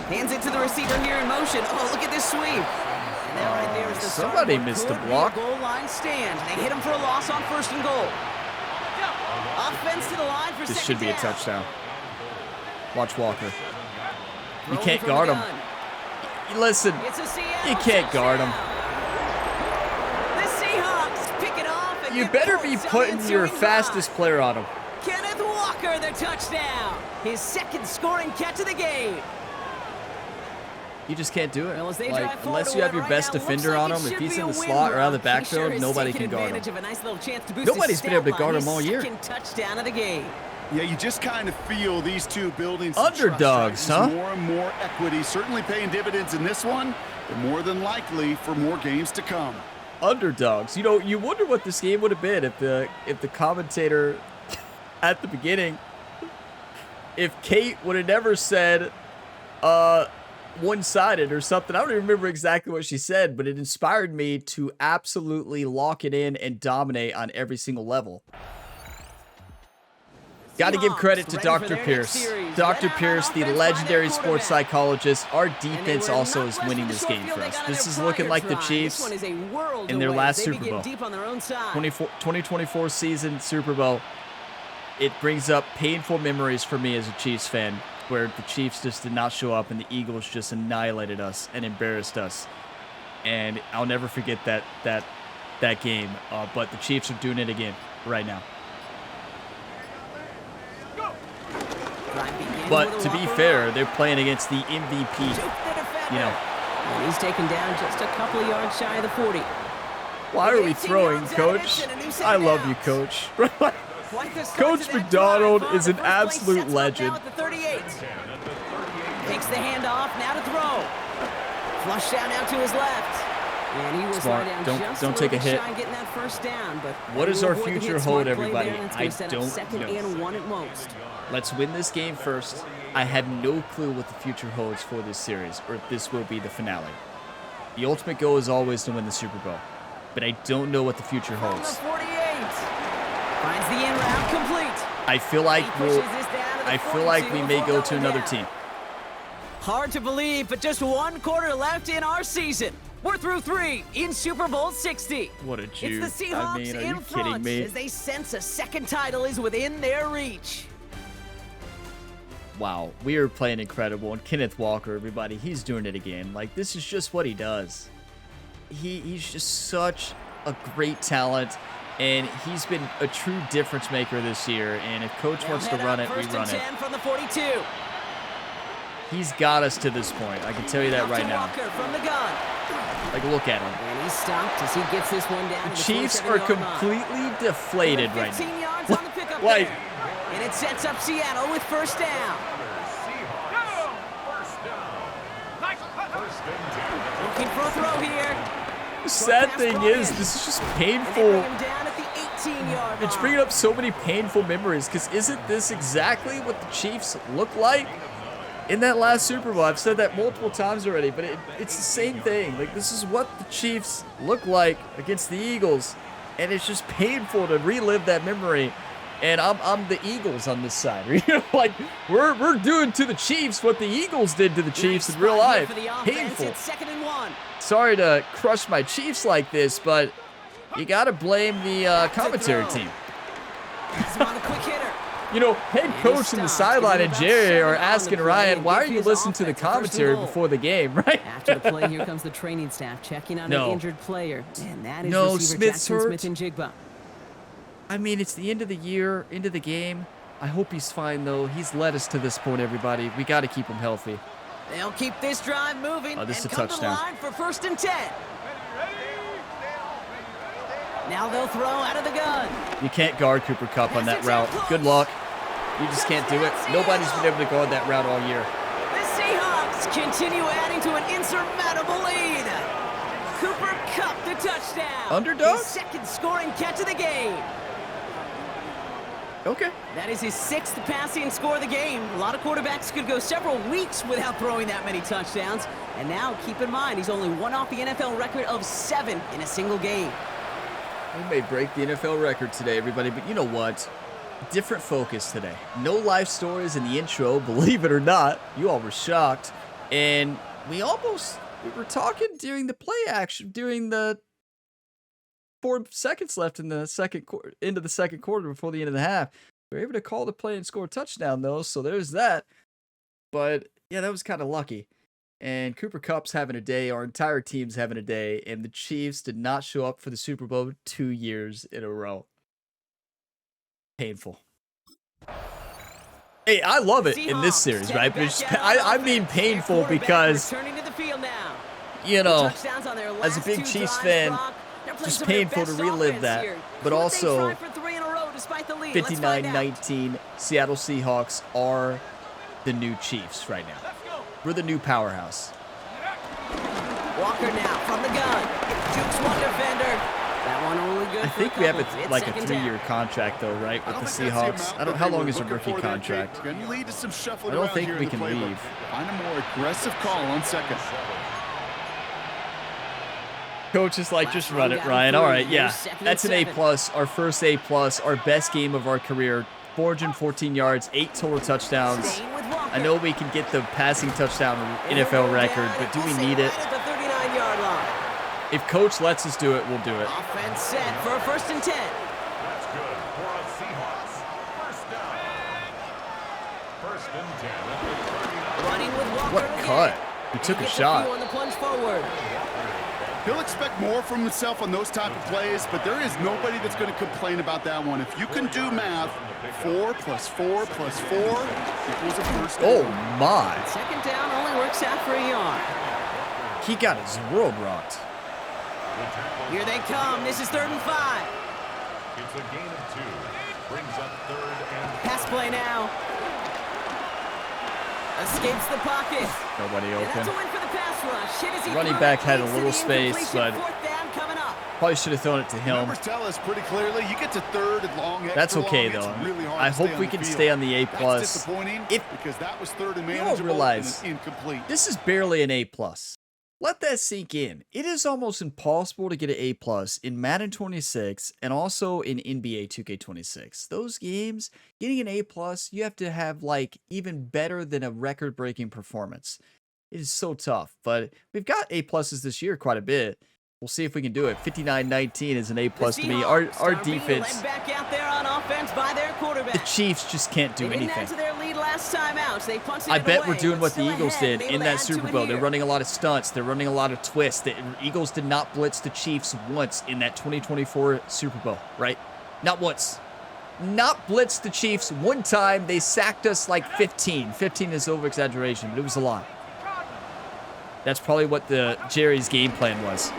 Hands it to the receiver here in motion. Oh, look at this sweep. And now right there is the Somebody start of what missed a could be block. goal line stand. They hit him for a loss on first and goal. Offense to the line for This second should be a down. touchdown. Watch Walker. You Throwing can't from the guard him. gun. Listen, It's a Seattle you can't guard him. touchdown. The Seahawks pick it off and You get better be points on the putting your ensuing fastest drive. player on him. Kenneth Walker, the touchdown. His second scoring catch of the game. You just can't do it. Well, as they Like, drive forward unless to you have win your right best now, defender looks on like him, it if should he's be in a the win slot or out of the run. He backfield, sure is nobody taking can guard him. advantage of a nice little chance to boost Nobody's his been able to stat guard line. him all His year. second touchdown of the game. Yeah, you just kind of feel these two building some Underdogs, trust, right? huh? More and more equity, certainly paying dividends in this one, but more than likely for more games to come. Underdogs. You wonder what this game would have been if the commentator at the beginning, if Kate would have never said one-sided or something. I don't even remember exactly what she said, but it inspired me to absolutely lock it in and dominate on every single level. Got to give credit to Seahawks ready for Dr. their Pierce. next series. Dr. Led on Pierce, the offense by their legendary sports quarterback. psychologist. Our And they defense were also not is west winning of the this short game field for they us. got on This their is looking prior like the drive. Chiefs This one is a world in their away. last They Super begin Bowl. deep on their own side. 2024 season Super Bowl. It brings up painful memories for me as a Chiefs fan, where the Chiefs just did not show up and the Eagles just annihilated us and embarrassed us. And I'll never forget that game. But the Chiefs are doing it again right now. Drive begins But with a to be walk fair, around. they're playing against the MVP. Juke the defender. You know, And he's taken down just a couple of yards shy of the 40. why are we 18 throwing, yards out of it Coach? and a new set I of love you, downs. Coach. Quite the start Coach to that McDonald drive. is an The first play absolute sets him up legend. now at the 38. Takes the handoff, now to throw. Flush down now to his left. And he will Smart. slide down Don't- just don't a take a little bit hit. shy getting that first down. But What they does will our avoid the future hit. hold, Smart play everybody? there, and it's I gonna set up don't second know. and one at most. Let's win this game first. I have no clue what the future holds for this series, or if this will be the finale. The ultimate goal is always to win the Super Bowl, but I don't know what the future From the holds. 48. Finds the in route complete. I feel like He pushes this down to the I feel like we 42 may before go to going another down. team. Hard to believe, but just one quarter left in our season. We're through 3 in Super Bowl 60. What a Jew. It's the Seahawks I mean, are in you kidding front me? as they sense a second title is within their reach. Wow, we are playing incredible. And Kenneth Walker, everybody, he's doing it again. Like, this is just what he does. He's just such a great talent, and he's been a true difference maker this year. And if Coach They'll wants to head run out it, we first run and it. 10 from the 42. He's got us to this point. I can tell you that Off right to now. Walker from the gun. Like, look at him. And he's stopped as he gets this one down. The to Chiefs are 27-yard line. completely deflated right 15 now. yards on the pickup Like- there. And it sets up Seattle with first down. Looking for a throw here. The sad pass thing brought is, in. this is just And they bring painful. him down at the 18-yard It's line. bringing up so many painful memories, because isn't this exactly what the Chiefs look like in that last Super Bowl? I've said that multiple times already, but it's the same thing. Like, this is what the Chiefs look like against the Eagles, and it's just painful to relive that memory. And I'm the Eagles on this side. You know, like, we're doing to the Chiefs what the Eagles did to the Chiefs Nice in real spot here life. for the offense. Painful. It's 2nd and 1. Sorry to crush my Chiefs like this, but you got to blame the commentary throw. team. He's on a quick hitter. You know, head coach and the sideline and Jerry are asking Ryan, why are you listening to the commentary before the game, right? After the play, here comes the training staff checking on No. an injured player. And that is No, receiver Smith's Jackson hurt. Smith and Jigba. I mean, it's the end of the year, end of the game. I hope he's fine, though. He's led us to this point, everybody. We got to keep him healthy. They'll keep this drive moving this is and a come to the touchdown. line for 1st and 10. Now they'll throw out of the gun. You can't guard Cooper Kupp on that route. Good luck. You just can't do it. Nobody's been able to guard that route all year. The Seahawks continue adding to an insurmountable lead. Cooper Kupp the touchdown. Underdog? His 2nd scoring catch of the game. Okay. That is his 6th passing score of the game. A lot of quarterbacks could go several weeks without throwing that many touchdowns. And now, keep in mind, he's only one off the NFL record of 7 in a single game. We may break the NFL record today, everybody, but you know what? Different focus today. No life stories in the intro, believe it or not. You all were shocked. And we were talking during the play action, during the 4 seconds left in the into the second quarter before the end of the half. We were able to call the play and score a touchdown, though, so there's that. But, yeah, that was kind of lucky. And Cooper Kupp's having a day. Our entire team's having a day. And the Chiefs did not show up for the Super Bowl 2 years in a row. Painful. Hey, I love it in this series, right? But it's, I mean painful because, you know, as a big Chiefs fan, just painful to relive that. But also, 59-19, Seattle Seahawks are the new Chiefs right now. We're the new powerhouse. Walker now from the gun. Jukes one defender. That one only good. I think we have a 3-year contract though, right, with the Seahawks. I don't. How long is a rookie contract? I don't think we can leave. Find a more aggressive call on 2nd. Coach is like, just run it, Ryan. All right, yeah, that's an A+. Our first A+, our best game of our career. 414 yards, 8 total touchdowns. I know we can get the passing touchdown NFL record, but do we need it? If Coach lets us do it, we'll do it. Offense set for a 1st and 10. That's good for our Seahawks. 1st down. 1st and 10 at the 39. Running with Walker What again. cut? He took a shot. On the plunge forward. He'll expect more from himself on those type of plays, but there is nobody that's going to complain about that one. If you can do math, 4 + 4 + 4 equals a 1st down. Oh my. 2nd down only works out for a yard. He got his world rocked. Here they come. This is 3rd and 5. It's a gain of 2. Brings up 3rd and Pass play now. Escapes the pocket. Nobody And that's a open. win for the pass rush. Hit as he Running throws back had a into little the space, incompletion. but 4th down coming up. probably should have thrown it to him. Numbers tell us pretty clearly, you get to 3rd and long, extra That's okay, long, it's though. really hard I to stay hope on we the can field. stay on the A+. That's disappointing If because that was 3rd and you manageable don't realize, and incomplete. this is barely an A+. Let that sink in. It is almost impossible to get an A+ in Madden 26 and also in NBA 2K26. Those games, getting an A+, you have to have like even better than a record-breaking performance. It is so tough, but we've got A+ this year quite a bit. We'll see if we can do it. 59-19 is an A+ to me. Our defense, Back out there on offense by their quarterback. the Chiefs just can't do They didn't add anything. to their lead last time out, so they punched it I bet away, we're doing but what the still Eagles ahead, did able in to that add to Super it Bowl. They're here. running a lot of stunts. They're running a lot of twists. The Eagles did not blitz the Chiefs once in that 2024 Super Bowl, right? Not once. Not blitz the Chiefs one time. They sacked us like 15. 15 is over-exaggeration, but it was a lot. That's probably what Jerry's game plan was.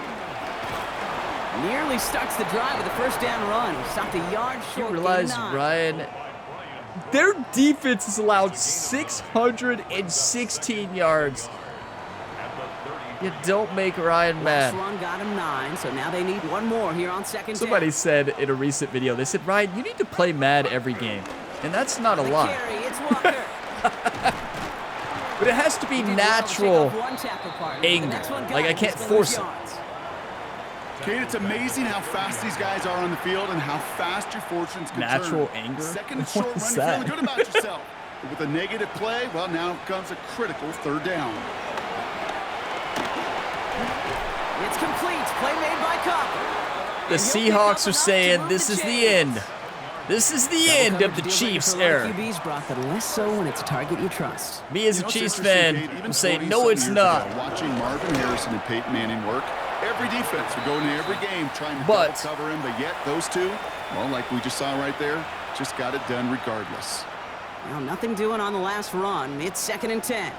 Nearly starts the drive with a 1st down run. He stopped a yard You short. realize, gain 9. Ryan, their defense has allowed 616 yards. You don't make Ryan Last mad. run got him 9, so now they need one more here on 2nd Somebody down. said in a recent video, they said, Ryan, you need to play Mad every game. And that's not a The lot. carry, it's Walker. But it has to be He did well to take natural off one tackle partner. The anger. next one got Like, I him. can't He's gonna lose force it. yards. Kate, it's amazing how fast these guys are on the field and how fast your fortunes can Natural turn. anger? Second and What short is run, that? you're feeling good about yourself. But with a negative play, well, now comes a critical 3rd down. It's complete. Play made by Kupp. The Seahawks are saying this is the end. This is the end of the Chiefs era. QBs brought the less so when it's a target you trust. Me as a You know, it's Chiefs interesting, fan, Kate, even I'm saying, 20 no, it's years not. ago, watching Marvin Harrison and Peyton Manning work, every defense would go into every game trying to But- double cover him, but yet those two, well, like we just saw right there, just got it done regardless. Well, nothing doing on the last run. It's 2nd and 10.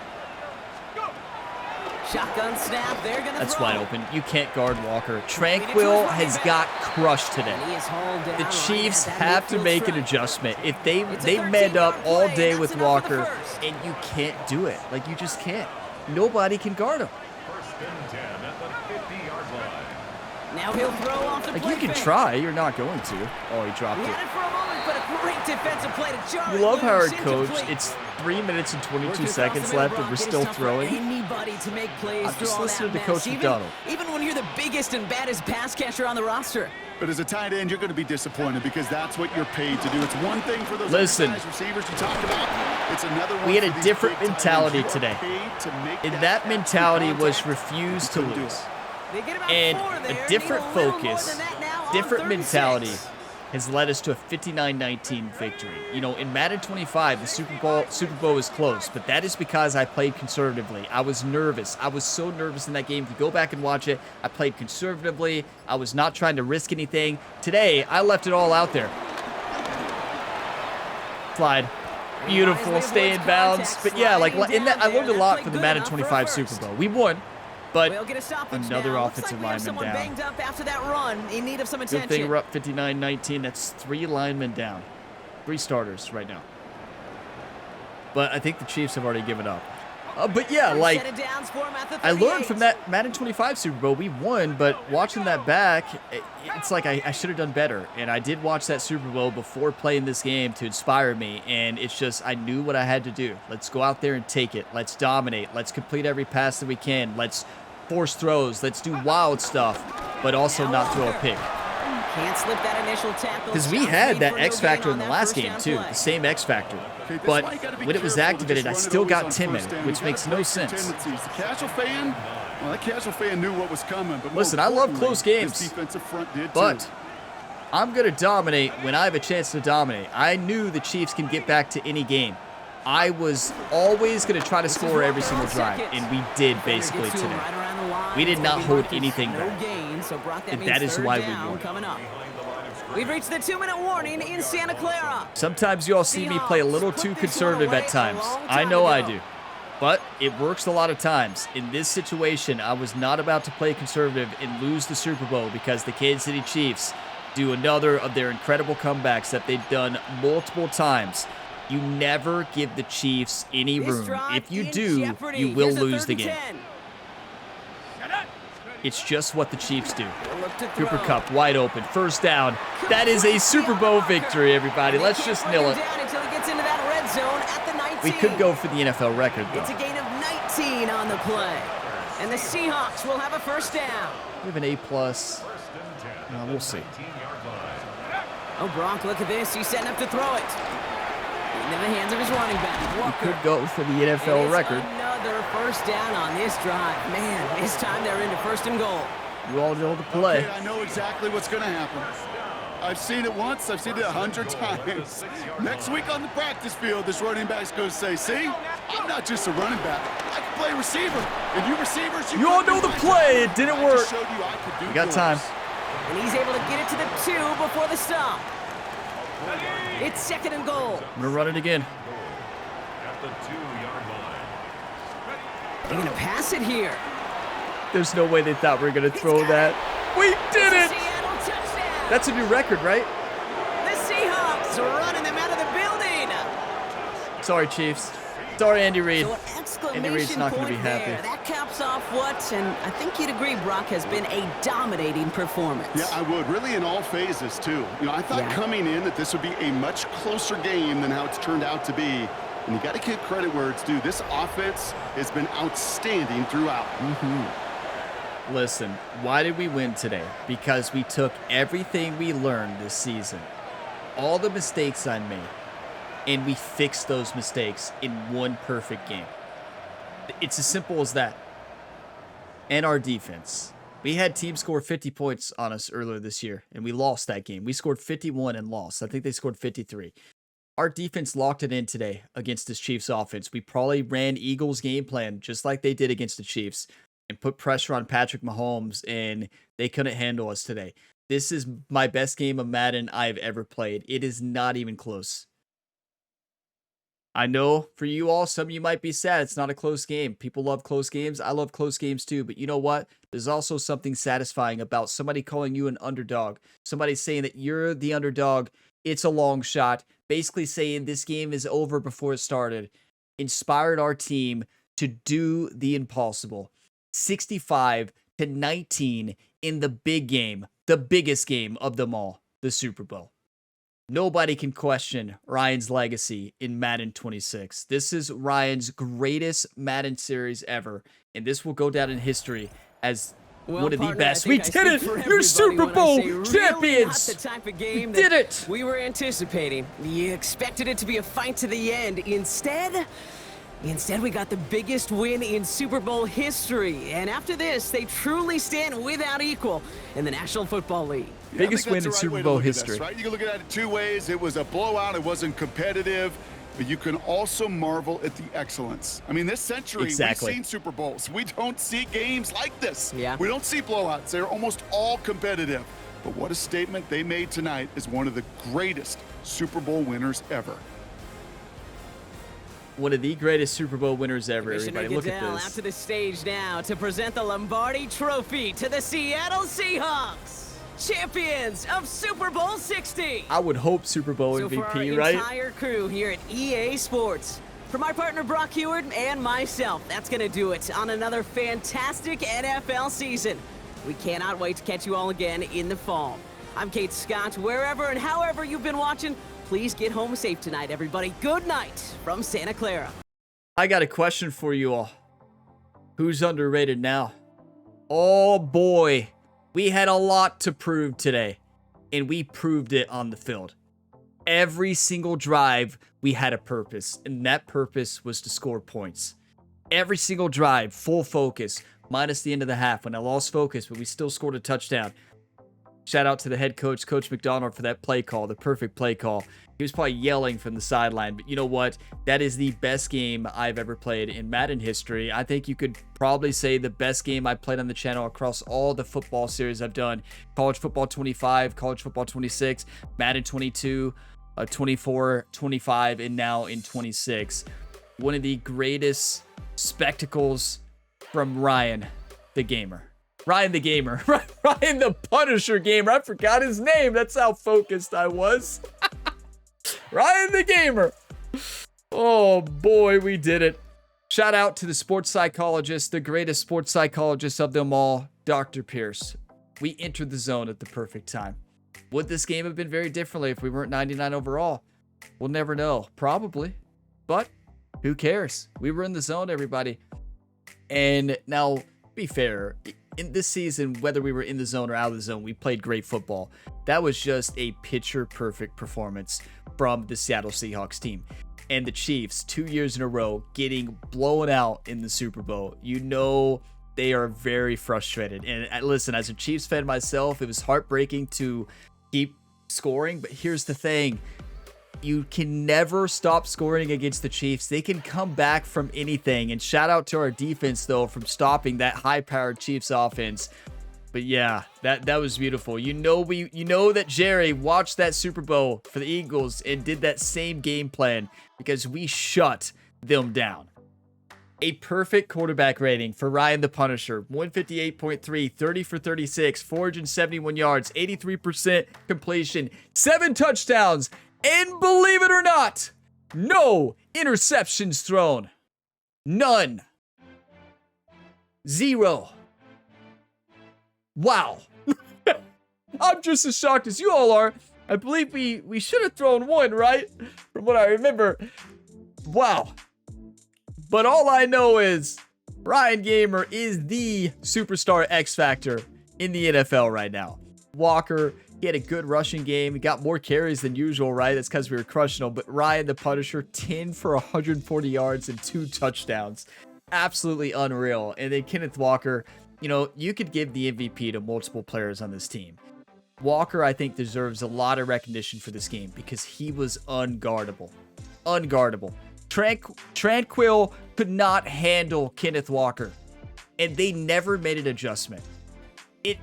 Shotgun snap. They're going to That's throw. wide open. You can't guard Walker. Tranquil has got crushed today. And he is hauled down The right Chiefs at that have to midfield make an stripe. adjustment. If they It's a manned up 13-yard all play, day and with that's enough for the Walker, first. and you can't do it. Like, you just can't. Nobody can guard him. First and 10 at the 50-yard line. Now he'll throw off the Like, play you can fake. try. You're not going to. Oh, he dropped He it. had it for a moment, but a great defensive play to jar You it love how our loose, coach, incomplete. it's 3 minutes and 22 Working seconds across the left, middle, and we're Brock. It still is tough for throwing. anybody to make plays I'm through just all listening that to mess, Coach McDonald. even when you're the biggest and baddest pass catcher on the roster. But as a tight end, you're going to be disappointed because that's what you're paid to do. It's one thing for those Listen. undersized receivers you talked about. It's another one We had for a these different big tight mentality ends. You are today. paid to make And that that absolute mentality was contact. refuse to couldn't do lose. it. They get about And four there, a need different a little more focus, than that now on different 36. mentality has led us to a 59-19 victory. You know, in Madden 25, the Super Bowl is close, but that is because I played conservatively. I was nervous. I was so nervous in that game. If you go back and watch it, I played conservatively. I was not trying to risk anything. Today, I left it all out there. Slide. Beautiful, stay in bounds. But yeah, like in that, I learned a lot from the Madden 25 Super Bowl. We won, but We'll get a stoppage another now. Looks offensive like we have lineman someone down. banged up after that run, in need of some Good attention. thing we're up 59-19. That's 3 linemen down. 3 starters right now. But I think the Chiefs have already given up. But yeah, Third like, set of downs for him at the I learned 38. from that Madden 25 Super Bowl. We won, but watching that back, it's like I should have done better. And I did watch that Super Bowl before playing this game to inspire me. And it's just, I knew what I had to do. Let's go out there and take it. Let's dominate. Let's complete every pass that we can. Let's force throws. Let's do wild stuff, but also not throw a pick. Can't slip that initial tackle. Because we Stop had lead that for no X Factor gain in the on last that game, first too. down play. The same X Factor. Okay, this But is why you gotta be when it was careful to activated, I just run it still always got on timid, first down. which You makes gotta no break your sense. tendencies. The casual fan, well, that casual fan knew what was coming. But more Listen, I love importantly, close games, this defensive front did But too. I'm going to dominate when I have a chance to dominate. I knew the Chiefs can get back to any game. I was always going to try to score every single drive, and we did basically Gets to him today. right around the line. We did It's not gonna be hold marked as anything no back. gain, so Brock, that And means that is third why we down won. coming up. We've reached the 2-minute warning in Santa Clara. Sometimes you all see me play a little too conservative at times. I know I do. But it works a lot of times. In this situation, I was not about to play conservative and lose the Super Bowl because the Kansas City Chiefs do another of their incredible comebacks that they've done multiple times. You never give the Chiefs any This room. drive If you in do, jeopardy. you will Here's a lose the 3rd game. and 10. It's just what the Chiefs do. They'll look to Cooper throw. Kupp wide open, first down. That is a Super Bowl victory, everybody. They Let's can't just bring nil him it. down until he gets into that red zone at the 19. We could go for the NFL record, though. It's a gain of 19 on the play. And the Seahawks will have a first down. We have an A+. We'll see. Oh, Brock, look at this. He's setting up to throw it. Into the hands of his running back, We Walker. could go for the It NFL is record. Another first down on this drive. Man, this time they're into 1st and goal. You all know the play. Okay, I know exactly what's going to happen. I've seen it once. I've seen it 100 times. Next week on the practice field, this running back's going to say, see, I'm not just a running back. I can play receiver. And you receivers, You all couldn't know do the my play. job. It didn't I work. just showed you I could do We got yours. time. And he's able to get it to the 2 before the stop. It's 2nd and goal. I'm going to run it again. At the 2-yard line. They're going to pass it here. There's no way they thought we were going to throw that. We did it! Seattle touchdown. That's a new record, right? The Seahawks are running them out of the building. Sorry, Chiefs. Sorry, Andy Reid. So an Andy exclamation Reid's not going point to be happy. there. That caps off what, and I think you'd agree, Brock, has been a dominating performance. Yeah, I would. Really in all phases, too. You know, I thought Yeah. coming in that this would be a much closer game than how it's turned out to be. And you got to give credit where it's due. This offense has been outstanding throughout. Listen, why did we win today? Because we took everything we learned this season, all the mistakes I made, and we fixed those mistakes in one perfect game. It's as simple as that. And our defense. We had teams score 50 points on us earlier this year, and we lost that game. We scored 51 and lost. I think they scored 53. Our defense locked it in today against this Chiefs offense. We probably ran Eagles' game plan just like they did against the Chiefs and put pressure on Patrick Mahomes, and they couldn't handle us today. This is my best game of Madden I've ever played. It is not even close. I know for you all, some of you might be sad. It's not a close game. People love close games. I love close games too. But you know what? There's also something satisfying about somebody calling you an underdog. Somebody saying that you're the underdog. It's a long shot. Basically saying this game is over before it started. Inspired our team to do the impossible. 65-19 in the big game. The biggest game of them all. The Super Bowl. Nobody can question Ryan's legacy in Madden 26. This is Ryan's greatest Madden series ever, and this will go down in history as one of the best. We did it! You're Super Bowl champions! The type of game did it! We were anticipating. You expected it to be a fight to the end. Instead, we got the biggest win in Super Bowl history. And after this, they truly stand without equal in the National Football League. Biggest win in Super Bowl history. This, right? You can look at it two ways. It was a blowout. It wasn't competitive. But you can also marvel at the excellence. I mean, this century, we've seen Super Bowls. We don't see games like this. Yeah. We don't see blowouts. They're almost all competitive. But what a statement they made tonight as one of the greatest Super Bowl winners ever. One of the greatest Super Bowl winners ever, everybody. Look at Goodell this. out to the stage now to present the Lombardi Trophy to the Seattle Seahawks, champions of Super Bowl 60. I would hope Super Bowl So MVP, for our right? entire crew here at EA Sports, for my partner Brock Heward and myself, that's going to do it on another fantastic NFL season. We cannot wait to catch you all again in the fall. I'm Kate Scott. Wherever and however you've been watching, please get home safe tonight, everybody. Good night from Santa Clara. I got a question for you all. Who's underrated now? Oh boy, we had a lot to prove today, and we proved it on the field. Every single drive, we had a purpose, and that purpose was to score points. Every single drive, full focus, minus the end of the half when I lost focus, but we still scored a touchdown. Shout out to the head coach, Coach McDonald, for that play call, the perfect play call. He was probably yelling from the sideline, but you know what? That is the best game I've ever played in Madden history. I think you could probably say the best game I played on the channel across all the football series I've done. College Football 25, College Football 26, Madden 22, 24, 25, and now in 26. One of the greatest spectacles from Ryan, the gamer. Ryan the Gamer. Ryan the Punisher Gamer. I forgot his name. That's how focused I was. Ryan the Gamer. Oh boy, we did it. Shout out to the sports psychologist, the greatest sports psychologist of them all, Dr. Pierce. We entered the zone at the perfect time. Would this game have been very differently if we weren't 99 overall? We'll never know. Probably. But who cares? We were in the zone, everybody. And now, be fair, in this season, whether we were in the zone or out of the zone, we played great football. That was just a picture-perfect performance from the Seattle Seahawks team. And the Chiefs, 2 years in a row, getting blown out in the Super Bowl. You know they are very frustrated. And listen, as a Chiefs fan myself, it was heartbreaking to keep scoring. But here's the thing. You can never stop scoring against the Chiefs. They can come back from anything. And shout out to our defense, though, from stopping that high-powered Chiefs offense. But yeah, that was beautiful. You know that Jerry watched that Super Bowl for the Eagles and did that same game plan because we shut them down. A perfect quarterback rating for Ryan the Punisher. 158.3, 30 for 36, 471 yards, 83% completion, 7 touchdowns. And believe it or not, no interceptions thrown. None. 0. Wow. I'm just as shocked as you all are. I believe we should have thrown 1, right? From what I remember. Wow. But all I know is Ryan Gamer is the superstar X Factor in the NFL right now. Walker, he had a good rushing game. He got more carries than usual, right? That's because we were crushing him. But Ryan the Punisher, 10 for 140 yards and 2 touchdowns. Absolutely unreal. And then Kenneth Walker, you know, you could give the MVP to multiple players on this team. Walker, I think, deserves a lot of recognition for this game because he was unguardable. Unguardable. Tranquil could not handle Kenneth Walker. And they never made an adjustment.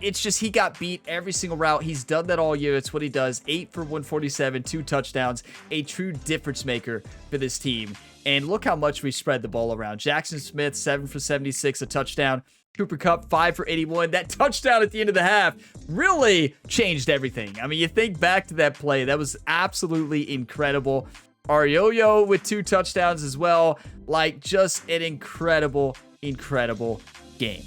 it's just he got beat every single route. He's done that all year. That's what he does. 8 for 147, 2 touchdowns, a true difference maker for this team. And look how much we spread the ball around. Jackson Smith, 7 for 76, a touchdown. Cooper Kupp, 5 for 81. That touchdown at the end of the half really changed everything. I mean, you think back to that play. That was absolutely incredible. Arioyo with 2 touchdowns as well. Like, just an incredible, incredible game.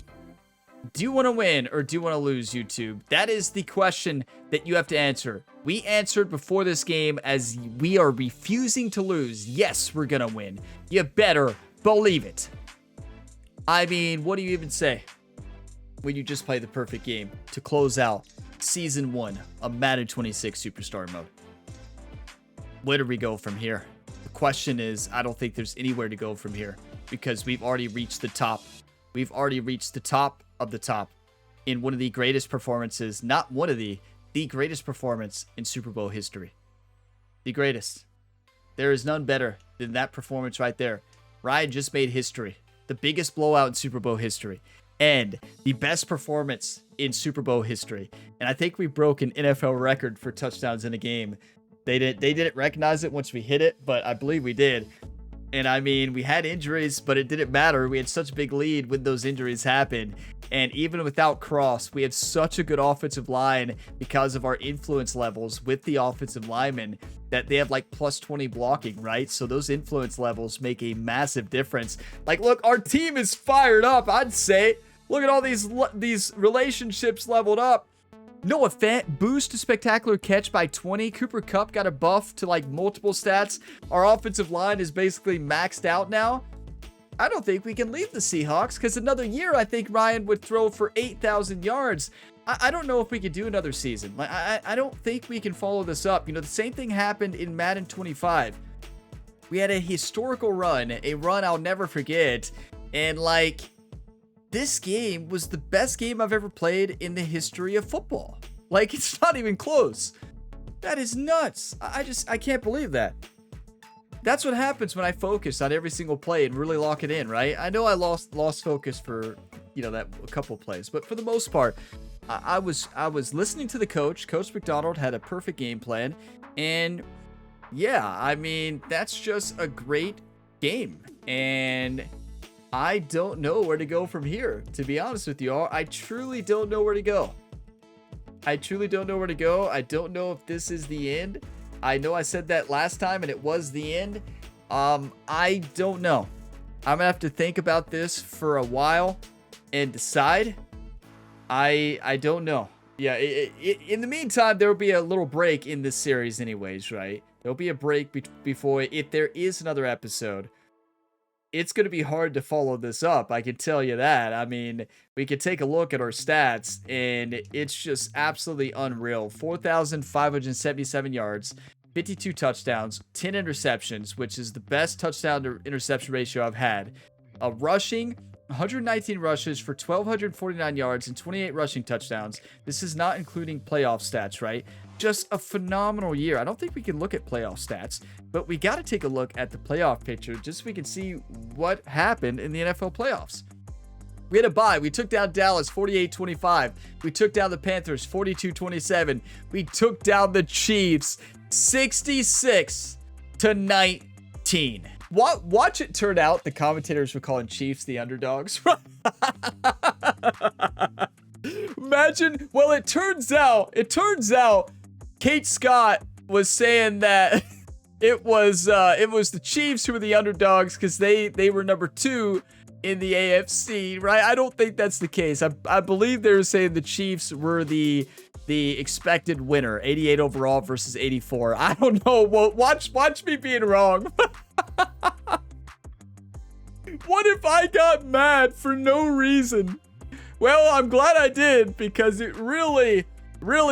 Do you want to win or do you want to lose, YouTube? That is the question that you have to answer. We answered before this game as we are refusing to lose. Yes, we're going to win. You better believe it. I mean, what do you even say when you just play the perfect game to close out Season 1 of Madden 26 Superstar Mode? Where do we go from here? The question is, I don't think there's anywhere to go from here because we've already reached the top. We've already reached the top of the top in one of the greatest performances, not one of the greatest performance in Super Bowl history. The greatest. There is none better than that performance right there. Ryan just made history. The biggest blowout in Super Bowl history. And the best performance in Super Bowl history. And I think we broke an NFL record for touchdowns in a game. They didn't recognize it once we hit it, but I believe we did. And I mean, we had injuries, but it didn't matter. We had such a big lead when those injuries happened. And even without Cross, we had such a good offensive line because of our influence levels with the offensive linemen that they have like plus 20 blocking, right? So those influence levels make a massive difference. Like, look, our team is fired up, I'd say. Look at all these relationships leveled up. Noah Fant, boost to spectacular catch by 20. Cooper Kupp got a buff to like multiple stats. Our offensive line is basically maxed out now. I don't think we can leave the Seahawks because another year I think Ryan would throw for 8,000 yards. I don't know if we could do another season. Like I don't think we can follow this up. You know, the same thing happened in Madden 25. We had a historical run, a run I'll never forget. And like, this game was the best game I've ever played in the history of football. Like, it's not even close. That is nuts. I can't believe that. That's what happens when I focus on every single play and really lock it in, right? I know I lost focus for, you know, that a couple plays, but for the most part, I was listening to the coach. Coach McDonald had a perfect game plan, and yeah, I mean, that's just a great game, and I don't know where to go from here, to be honest with you all. I truly don't know where to go. I don't know if this is the end. I know I said that last time and it was the end. I don't know. I'm gonna have to think about this for a while and decide. I don't know. Yeah, in the meantime, there will be a little break in this series anyways, right? There'll be a break before, if there is another episode. It's going to be hard to follow this up, I can tell you that. I mean, we could take a look at our stats, and it's just absolutely unreal. 4,577 yards, 52 touchdowns, 10 interceptions, which is the best touchdown to interception ratio I've had. Rushing, 119 rushes for 1,249 yards and 28 rushing touchdowns. This is not including playoff stats, right? Just a phenomenal year. I don't think we can look at playoff stats, but we got to take a look at the playoff picture just so we can see what happened in the NFL playoffs. We had a bye. We took down Dallas 48-25. We took down the Panthers 42-27. We took down the Chiefs 66-19. Watch it turn out. The commentators were calling Chiefs the underdogs. Imagine. Well, it turns out Kate Scott was saying that it was the Chiefs who were the underdogs because they were number 2 in the AFC, right? I don't think that's the case. I believe they were saying the Chiefs were the expected winner, 88 overall versus 84. I don't know. Well, watch me being wrong. What if I got mad for no reason? Well, I'm glad I did because it really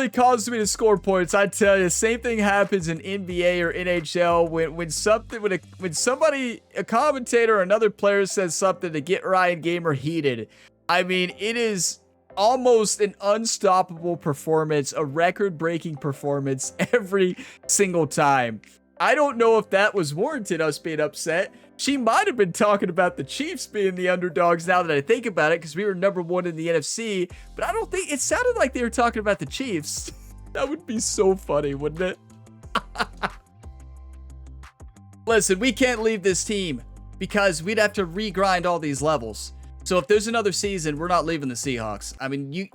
caused me to score points. I tell you, same thing happens in NBA or NHL when somebody, a commentator or another player says something to get Ryan Gamer heated. I mean, it is almost an unstoppable performance, a record-breaking performance every single time. I don't know if that was warranted, us being upset, She might have been talking about the Chiefs being the underdogs now that I think about it, because we were number 1 in the NFC, but I don't think it sounded like they were talking about the Chiefs. That would be so funny, wouldn't it? Listen, we can't leave this team because we'd have to regrind all these levels. So if there's another season, we're not leaving the Seahawks. I mean,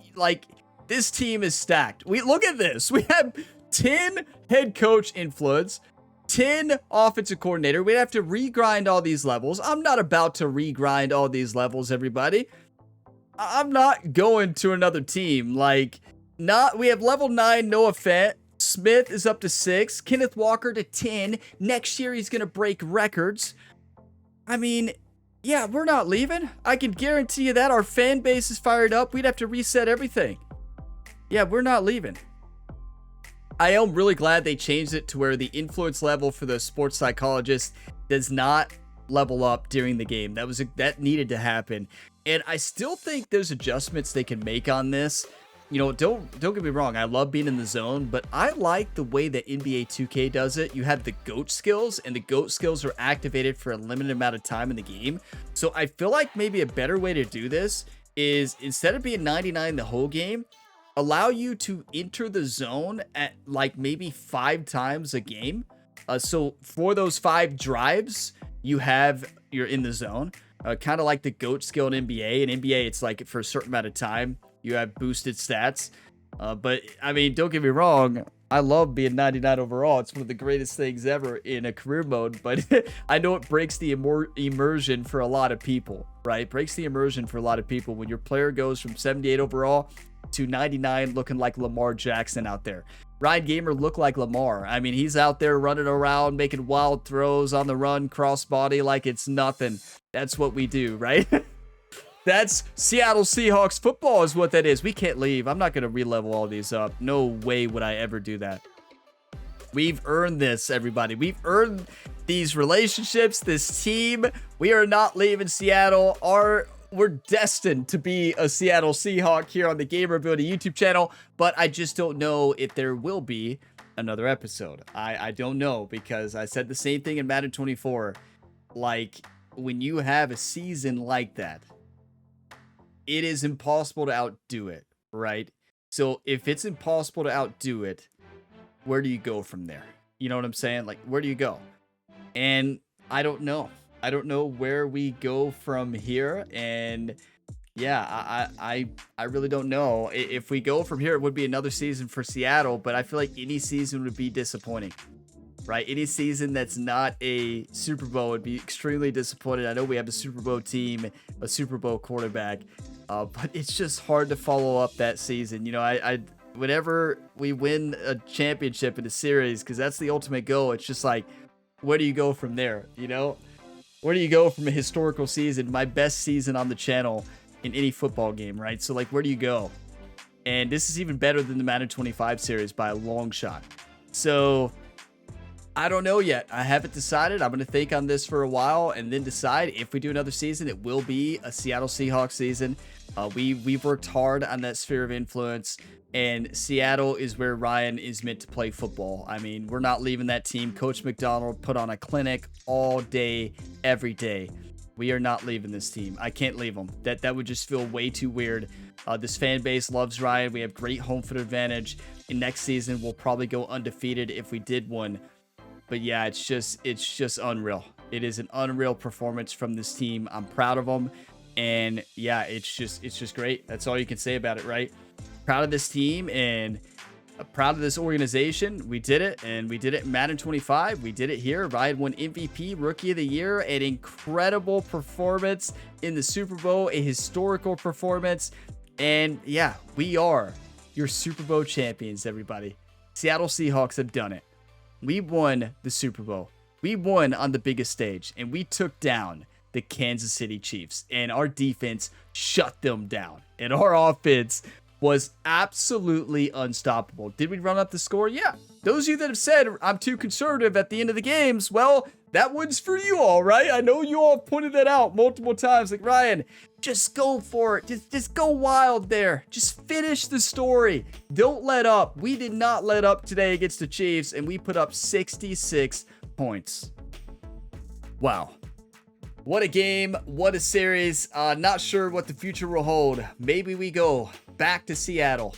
this team is stacked. Look at this. We have 10 head coach influence, 10 offensive coordinator. We'd have to regrind all these levels. I'm not about to regrind all these levels, everybody. I'm not going to another team. We have level 9 Noah Fant. Smith is up to 6. Kenneth Walker to 10. Next year, he's going to break records. I mean, yeah, we're not leaving. I can guarantee you that. Our fan base is fired up. We'd have to reset everything. Yeah, we're not leaving. I am really glad they changed it to where the influence level for the sports psychologist does not level up during the game. That needed to happen. And I still think there's adjustments they can make on this. Don't get me wrong. I love being in the zone, but I like the way that NBA 2K does it. You have the GOAT skills, and the GOAT skills are activated for a limited amount of time in the game. So I feel like maybe a better way to do this is, instead of being 99 the whole game, allow you to enter the zone at maybe 5 times a game. So for those 5 drives, you're in the zone. Kind of like the GOAT skill in NBA. In NBA, it's like for a certain amount of time, you have boosted stats. But I mean, don't get me wrong. I love being 99 overall. It's one of the greatest things ever in a career mode. But I know it breaks the immersion for a lot of people, right? It breaks the immersion for a lot of people when your player goes from 78 overall to 99 looking like Lamar Jackson out there. Ryan Gamer looked like Lamar. I mean, he's out there running around, making wild throws on the run, crossbody like it's nothing. That's what we do, right? That's Seattle Seahawks football is what that is. We can't leave. I'm not going to re-level all these up. No way would I ever do that. We've earned this, everybody. We've earned these relationships, this team. We are not leaving Seattle. We're destined to be a Seattle Seahawk here on the Gamer Ability YouTube channel, but I just don't know if there will be another episode. I don't know, because I said the same thing in Madden 24. When you have a season like that, it is impossible to outdo it, right? So if it's impossible to outdo it, where do you go from there? You know what I'm saying? Where do you go? And I don't know. I don't know where we go from here. And yeah, I really don't know. If we go from here, it would be another season for Seattle, but I feel like any season would be disappointing, right? Any season that's not a Super Bowl would be extremely disappointing. I know we have a Super Bowl team, a Super Bowl quarterback, but it's just hard to follow up that season. Whenever we win a championship in a series, because that's the ultimate goal, it's just where do you go from there? Where do you go from a historical season, my best season on the channel in any football game, right? So where do you go? And this is even better than the Madden 25 series by a long shot. So I don't know yet. I haven't decided. I'm going to think on this for a while and then decide if we do another season. It will be a Seattle Seahawks season. We've worked hard on that sphere of influence, and Seattle is where Ryan is meant to play football. I mean, we're not leaving that team. Coach McDonald put on a clinic all day, every day. We are not leaving this team. I can't leave them. That would just feel way too weird. This fan base loves Ryan. We have great home field advantage. And next season, we'll probably go undefeated if we did one. But yeah, it's just unreal. It is an unreal performance from this team. I'm proud of them. And yeah, it's just great. That's all you can say about it, right? Proud of this team and proud of this organization. We did it, and we did it in Madden 25. We did it here. Ryan won MVP, Rookie of the Year, an incredible performance in the Super Bowl, a historical performance. And yeah, we are your Super Bowl champions, everybody. Seattle Seahawks have done it. We won the Super Bowl. We won on the biggest stage, and we took down the Kansas City Chiefs, and our defense shut them down, and our offense was absolutely unstoppable. Did we run up the score? Yeah. Those of you that have said I'm too conservative at the end of the games, well, that one's for you all, right? I know you all pointed that out multiple times. Ryan, just go for it. Just go wild there. Just finish the story. Don't let up. We did not let up today against the Chiefs, and we put up 66 points. Wow. What a game, what a series. Not sure what the future will hold. Maybe we go back to Seattle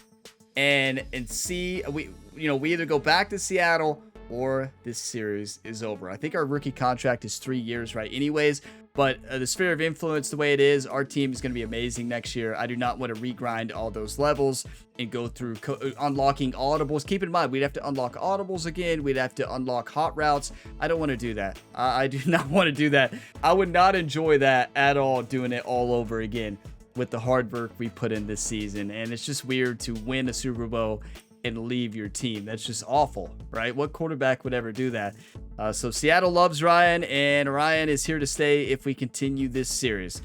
and see, we either go back to Seattle or this series is over. I think our rookie contract is 3 years, right? Anyways, but the sphere of influence, the way it is, our team is going to be amazing next year. I do not want to regrind all those levels and go through unlocking audibles. Keep in mind, we'd have to unlock audibles again. We'd have to unlock hot routes. I don't want to do that. I do not want to do that. I would not enjoy that at all, doing it all over again with the hard work we put in this season. And it's just weird to win a Super Bowl and leave your team. That's just awful, right? What quarterback would ever do that? So Seattle loves Ryan, and Ryan is here to stay if we continue this series.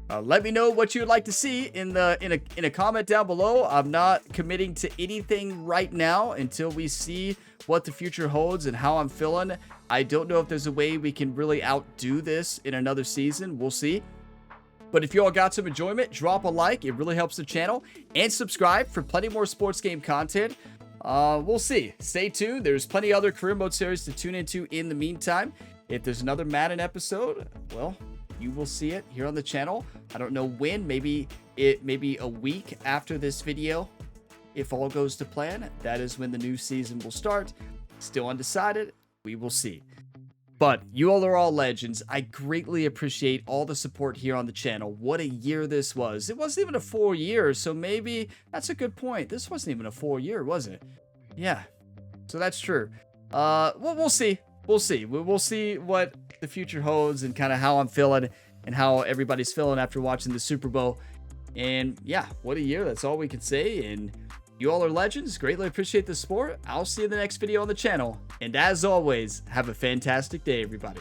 Let me know what you would like to see in a comment down below. I'm not committing to anything right now until we see what the future holds and how I'm feeling. I don't know if there's a way we can really outdo this in another season. We'll see. But if you all got some enjoyment, drop a like. It really helps the channel. And subscribe for plenty more sports game content. We'll see. Stay tuned. There's plenty other career mode series to tune into in the meantime. If there's another Madden episode, well, you will see it here on the channel. I don't know when. Maybe a week after this video. If all goes to plan, that is when the new season will start. Still undecided. We will see. But you all are all legends. I greatly appreciate all the support here on the channel. What a year this was. It wasn't even a 4 year, so maybe that's a good point. This wasn't even a 4 year, was it? Yeah, so that's true. We'll see. We'll see. We'll see what the future holds and kind of how I'm feeling and how everybody's feeling after watching the Super Bowl. And yeah, what a year. That's all we can say. And you all are legends. Greatly appreciate the support. I'll see you in the next video on the channel. And as always, have a fantastic day, everybody.